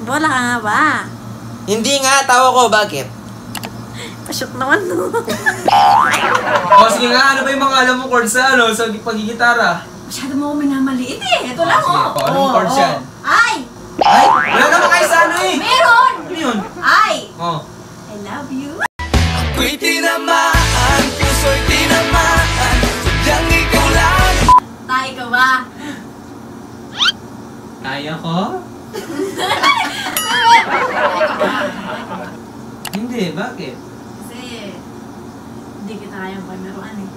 Bola ka nga ba? Hindi nga, tawa ko. Bakit? Pa-shoot naman, no? O, sige nga. Ano ba yung mga alam mo chords sa pagigitara? Masyado mo minamaliit eh. Ito lang, sige, oh. anong chords yan? Ay! Ay! Wala naman kayo sa ano eh! Meron! Ano yun? Ay! Oh. I love you. Ako'y tinamaan, puso'y tinamaan, sadyang ikaw lang. Tayo ka ba? Kaya ko? Hindi, bakit? Kasi hindi kita kayang paglaruan eh.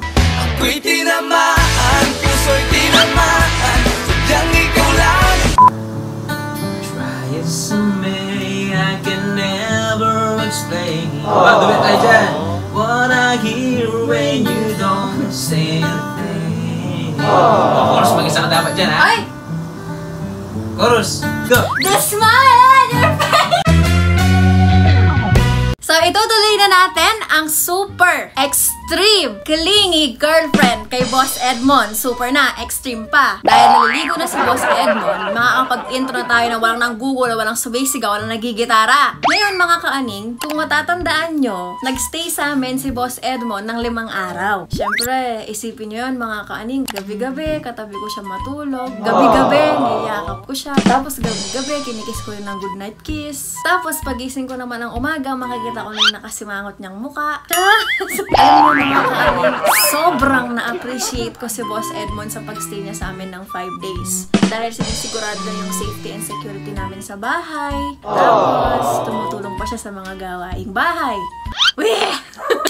Ako'y tinamaan, puso'y tinamaan, sadyang ikaw lang. Try as I may, I can never explain. Dumet tayo dyan. What I hear when you don't say a thing. Chorus, mag-isa ka dapat dyan, ha? Ay! Chorus, go! The smile on your face! So, itutuloy na natin ang super extreme clingy girlfriend kay Boss Edmond. Super na, extreme pa. Dahil naliligo na si Boss Edmond, makakapag-intro na tayo na walang nanggugol, walang subay-sigaw, walang nagigitara. Ngayon mga kaaning, kung matatandaan nyo, nagstay sa amin si Boss Edmond ng 5 araw. Siyempre, isipin nyo yun mga kaaning, gabi-gabi, katabi ko siya matulog. Gabi-gabi, niyayakap ko siya. Tapos gabi-gabi, kinikis ko yun ng goodnight kiss. Tapos pagising ko naman ng umaga, makikita ko na yung nakasimangot niyang muka. Alam mo mga kaaning, sobrang na-appreciate ko si Boss Edmond sa pagstay niya sa amin ng 5 days. Dahil sinisigurado na yung safety and security namin sa bahay. Tapos, tumutulong pa siya sa mga gawaing bahay. Weh!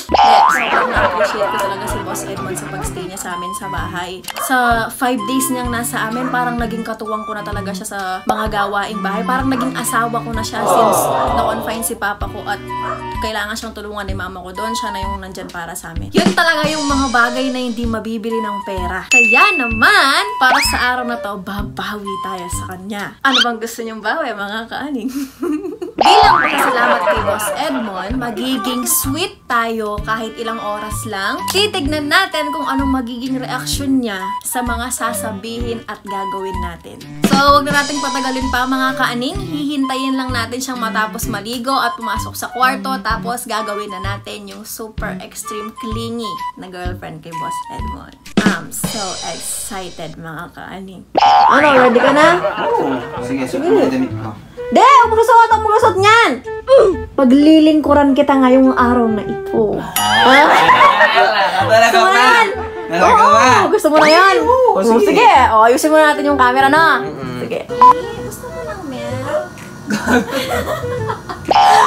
Sobrang na-appreciate ko talaga si Boss Edmond sa pagstay niya sa amin sa bahay. Sa 5 days niyang nasa amin, parang naging katuwang ko na talaga siya sa mga gawaing bahay. Parang naging asawa ko na siya since na-confine si papa ko at kailangan siyang tulungan ni mama ko doon. Siya na yung nandyan para sa amin. Yun talaga yung mga bagay na hindi mabibili ng pera. Kaya naman, para sa araw na to, babawi tayo sa kanya. Ano bang gusto niyong bawi, mga kaaning? Bilang pasalamat kay Boss Edmond, magiging sweet tayo kahit ilang oras lang. Titignan natin kung anong magiging reaksyon niya sa mga sasabihin at gagawin natin. So, wag na nating patagalin pa mga kaaning. Hihintayin lang natin siyang matapos maligo at pumasok sa kwarto. Tapos, gagawin na natin yung super extreme clingy na girlfriend kay Boss Edmond. I'm so excited mga kaaning. Ano, ready ka na? Sige, susunod na damit ko. De! Ang malusot niyan! Paglilingkuran kita ngayong araw na ito. Ha? Talaga pa! Talaga pa! Gusto mo na yan? Sige! O, ayusin mo natin yung camera na. Sige. Gusto mo ng milk?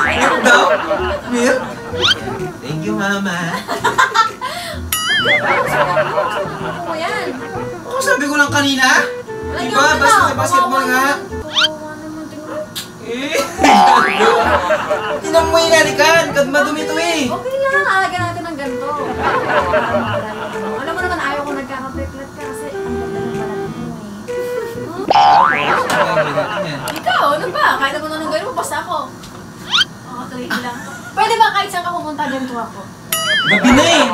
Milk daw? Milk? Thank you, Mama. Gusto mo yan? Ako sabi ko lang kanina? Diba? Basketball nga. Tinan mo yung nalikan, kad madumi to eh. Okay lang, alagyan natin ng ganito. Alam mo naman, ayaw ko nagkaka-peklat ka kasi ang ganda ng balat mo eh. Ikaw, ano ba? Kahit ako na nang gawin mo, basta ako. Tuloy lang. Pwede ba kahit saan ka pumunta, ganito ako? Gabi na eh.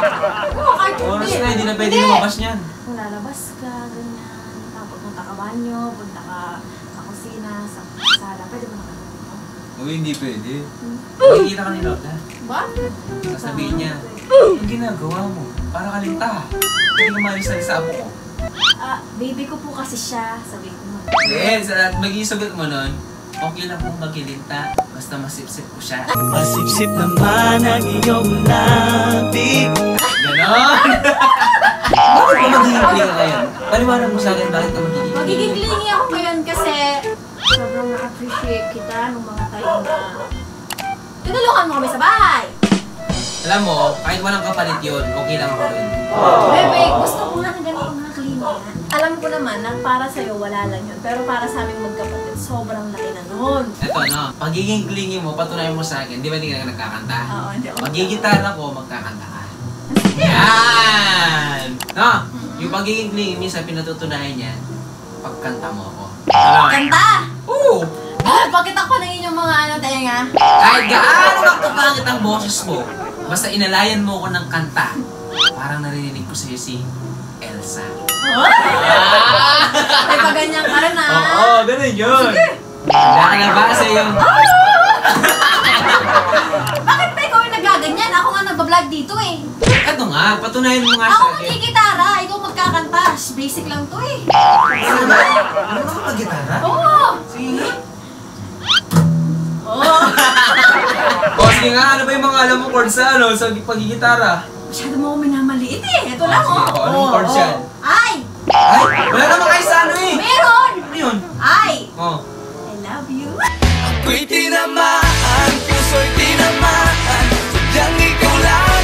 Oo, kahit Oras na, hindi na pwede lumabas niyan. Kung lalabas ka, ganyan. Tapos punta ka banyo, punta ka sa kusina, sa sala. Pwede ba naman? Uy, hindi pwede. Makikita ka ni Lola. Ba? Sasabihin niya, yung ginagawa mo, para kalinta. Hindi lumayos na sa amo ko. Baby ko po kasi siya, sabihin mo. Yes, magiging sagot mo nun, okay lang kung magilinta, basta masipsip ko siya. Masipsip naman ang iyong labi. Ganon! Bakit ka magiging clingy ngayon? Paliwanag mo sa akin bakit ka magiging clingy. Magiging clingy ako ngayon kasi sobrang na-appreciate kita nung mga time na tinulungan mo kami sa bahay. Alam mo, kahit walang kapalit yun, okay lang ako rin. Bebe, gusto ko nga na ganito mga clingy. Alam ko naman na para sa'yo wala lang yun. Pero para sa aming magkapatid, sobrang laki na nun. Eto no, pagiging clingy mo, patunayan mo sa akin, di ba hindi ka nagkakanta? Oo, hindi ako. Magigitara ko, magkakanta ka. Yan! No, yung pagiging clingy, minsan pinatutunayan niya, pagkanta mo ako. Kanta! Oo! Pakita ko na inyong mga ano tayo nga. Kahit gaano magkapangit ang boses mo, basta inalayan mo ko ng kanta, parang narinig ko sa'yo si Elsa. Ay, paganyan ka rin Oo, ganun yun. Sige. Wala ka na ba sa yung... Bakit ba ikaw yung nagaganyan? Ako nga nagbablog dito eh. Ito nga, patunayan mo nga Ako sa akin. magkikitara, ikaw magkakanta. Basic lang to eh. Ano ba? Ano ba mag-gitara? Oo! Sige nga. Oo! O sige nga, ano ba yung mga alam mo chords sa ano, sa pagigitara? Masyado mo ako minamaliit eh. Ito lang sige, oh. anong chords yan? Ay! Ay, wala naman kayo sa ano eh. Meron! Ano yun? Ay! Oh. I love you. Ako'y tinamaan, puso'y tinamaan, sadyang ikaw lang.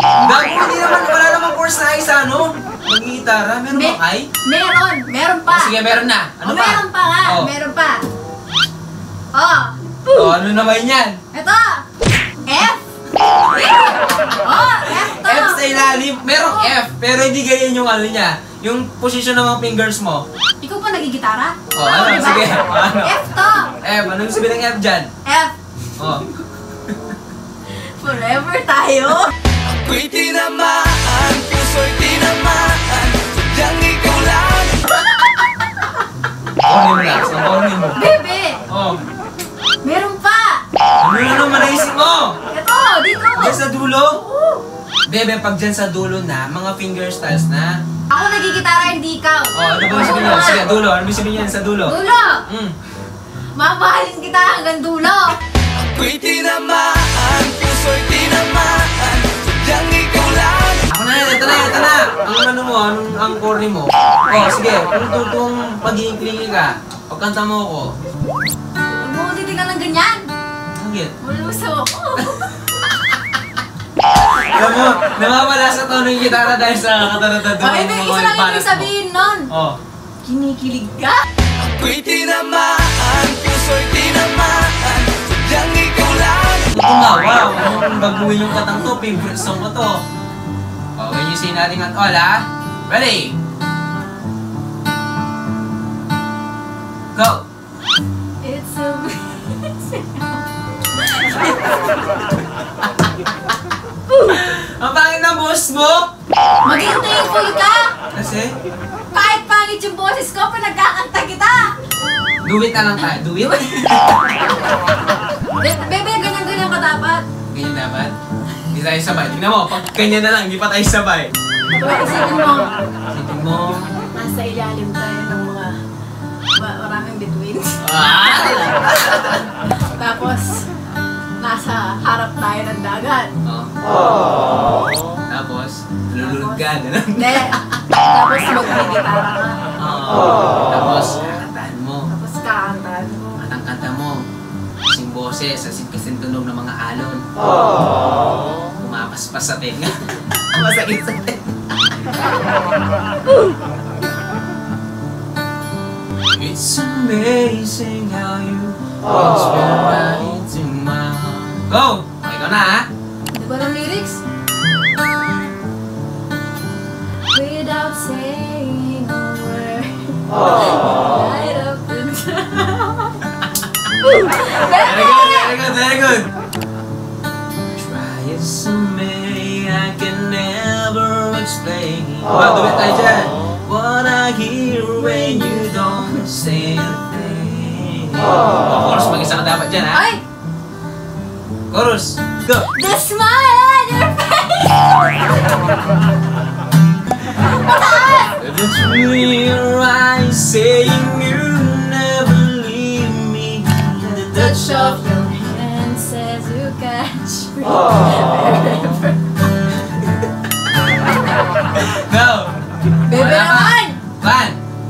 Bago, hindi naman, wala naman chords na ay sa ano? Mag-gitara, meron Me- bang ay? Meron! Meron pa! Oh, sige, meron na. Ano pa? Meron pa nga! Oh. Meron pa! Oh! Oh, ano naman yan? Ito! F! Oh! F to! F sa ilalim. Merong F, pero hindi ganyan yung ano niya. Yung position ng mga fingers mo. Ikaw pa nagigitara? Oh, ano? diba? Sige. Ano? F to! F, ano yung sabihin ng F dyan? F! Oh. Forever tayo! Ako'y tinamaan, puso'y tinamaan, sadyang ikaw lang. Corny mo lang. Ang corny mo. Bebe! Oh. Meron pa! Ano na naman naisip mo? Ito! Dito! Dyan sa dulo? Oo. Bebe, pag dyan sa dulo na, mga finger styles na. Ako nagigitara, hindi ikaw. Oh, ano ba yung sabihin niya? Sige, dulo. Ano ba yung sabihin niya sa dulo? Dulo! Hmm. Mamahalin kita hanggang dulo! Ako'y tinamaan, puso'y tinamaan, sadyang ikaw lang. Ako na, ito na, ito na. Ang ano mo, ang corny mo. Oh, sige. Kung tutong pag-iiklingi ka, pagkanta mo ako. Huwag mo titignan ng ganyan! Hangit. Malusaw ako! Alam mo, nawawala sa tono yung gitara dahil sa katarantado Oh, hindi, isa lang yung sabihin nun! Oh. Kinikilig ka? Ako'y tinamaan, puso'y tinamaan, sadyang ikaw lang. Tumawa, kung baguhin yung katang to, favorite song ko to. Oh, when you say nothing at all, ha? Ready? Go! It's amazing. Ang pangit ng boss mo! Maging thankful ka! Kasi, Kahit pangit yung boses ko, pinagkakanta kita! do it na lang tayo. Do it. Bebe, ganyan-ganyan ka dapat. Ganyan dapat. Hindi tayo sabay. Tingnan mo, pag ganyan na lang, hindi pa tayo sabay. Kaya isipin mo, Isipin mo. nasa ilalim tayo ng mga maraming betweens. Ah! Tapos, nasa harap tayo ng dagat. Oh. Tapos, lululog ka, gano'n. Hindi. Tapos, mag-gitara ka. Tapos, kakantahan mo. Tapos, kakantahan mo. At ang kanta mo, kasing boses, kasing tunog ng mga alon. Pumapaspas sa tenga. Masakit sa tenga. It's amazing how you whisper right into my heart. Go! Okay ka na, ha? Di ba ng lyrics? Without saying a word, light up the town. Very good, very good, very good. Try as I may, I can never explain. Duet tayo dyan. What I hear when you don't say a thing. Chorus, mag-isa ka dapat dyan, ha? Ay! Chorus, go! The smile on your face! Mataas! The true your eyes saying you never leave me. The touch of your hand says you catch me. Go! Bebe Wala pa. naman!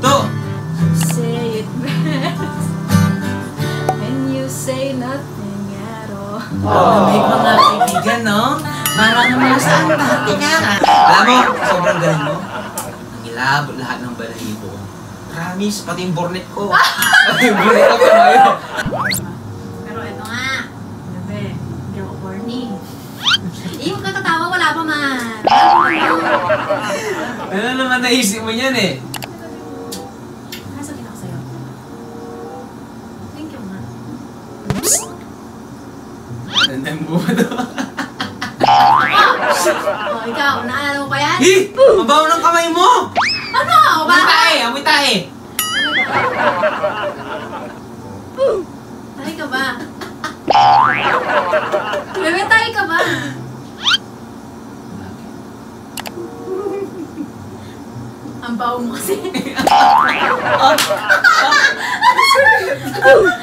1, 2. Say it best when you say nothing at all. Lamig mga kaibigan, no? Parang naman saan dati nga. Alam mo, sobrang galing mo. Nangilabot lahat ng balahibo. Promise, pati yung bornet ko. Pati yung bornet ko tumayo. Pero ito nga, Bebe, hindi ako corny. Yung katatawa, wala pa man. Ano naman naisip mo yan eh? Nasabihin ako sa'yo. Thank you nga. Tandaan mo ba ito? Oh, ikaw, naalala mo pa yan? Eh! Mabaho ng kamay mo! Ano? Amoy tae! Amoy tae! Ano Tayo ka ba? Bebe, tayo ka ba? Ang baho mo kasi.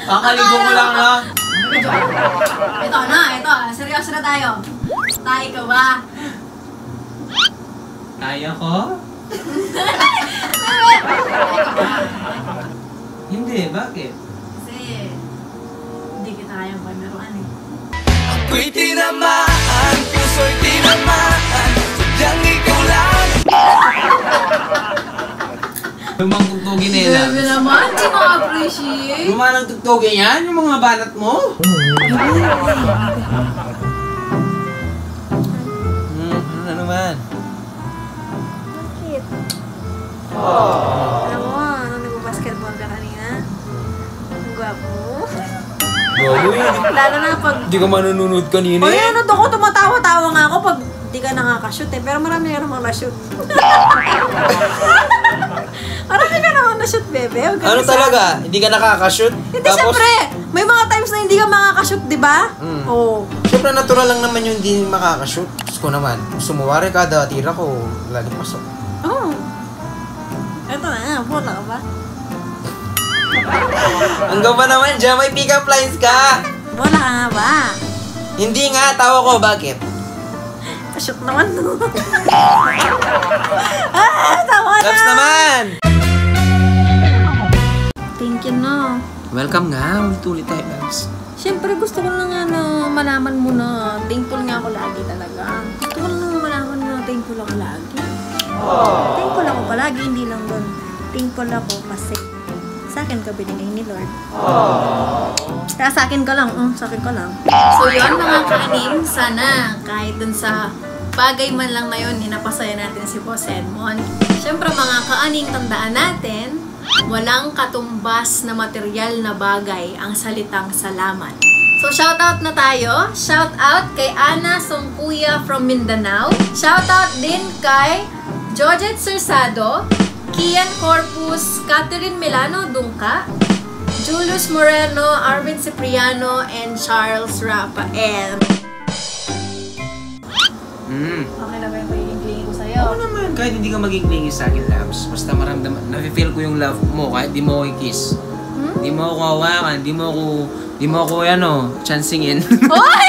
Kakaligo ko lang na. Ito na, ito. Seryoso na tayo. Tayo ka ba? Kaya ko? Bebe, tayo ka ba? Hindi, bakit? Kasi, hindi kita kayang paglaruan eh. Ako'y tinamaan, puso'y tinamaan, sadyang ikaw lang. Lumang tugtugin nila. Bebe naman, hindi ma-appreciate. Lumanang tugtugin yan, yung mga banat mo. Ano naman? Bakit? Alam mo, nung nag-basketball ka kanina, ang gwapo mo. Bago yun. Lalo na pag... Hindi ka manununod kanina O yan, ako tumatawa-tawa nga ako pag di ka nakakashoot eh. Pero marami ka namang na-shoot. Marami ka namang na-shoot, bebe. Huwag ka Ano isa. talaga? Hindi ka nakakashoot? Hindi, syempre. May mga times na hindi ka makakashoot, di ba? Oo. Siyempre natural lang naman yung hindi makakashoot. Gusto ko naman, sumuwari kada tira ko, lagi pasok. Oo. Ito na, bola ka ba? Hanggang ba naman dyan, may pick-up lines ka? Bola ka nga ba? Hindi nga, tawa ko, bakit? Shoot naman. Tama na. Laps naman! Thank you, no. Welcome nga, ulit tayo, Laps. Siyempre, gusto ko lang nga na malaman mo na thankful nga ako lagi talaga. Gusto ko lang malaman mo na thankful ako lagi. Thankful ako palagi, hindi lang doon. Thankful ako kasi sa akin ka binigay ni Lord. Kaya sa akin ka lang, sa akin ka lang. So yun mga kaaning, sana kahit dun sa bagay man lang na yun, inapasaya natin si Boss Edmond. Siyempre mga kaaning, tandaan natin, walang katumbas na material na bagay ang salitang salamat. So shoutout na tayo. Shoutout kay Ana Songkuya from Mindanao. Shoutout din kay Georgette Sersado, Kian Corpus, Catherine Milano Dungka, Julius Moreno, Arvin Cipriano, and Charles Rafael. Okay na ba yung pagiging ko sa'yo? Oo naman, kahit hindi ka maging clingy sa akin, Labs. Basta maramdaman, nafe-feel ko yung love mo kahit di mo ako i-kiss. Di mo ako hawakan, di mo ako, chancingin. Hoy!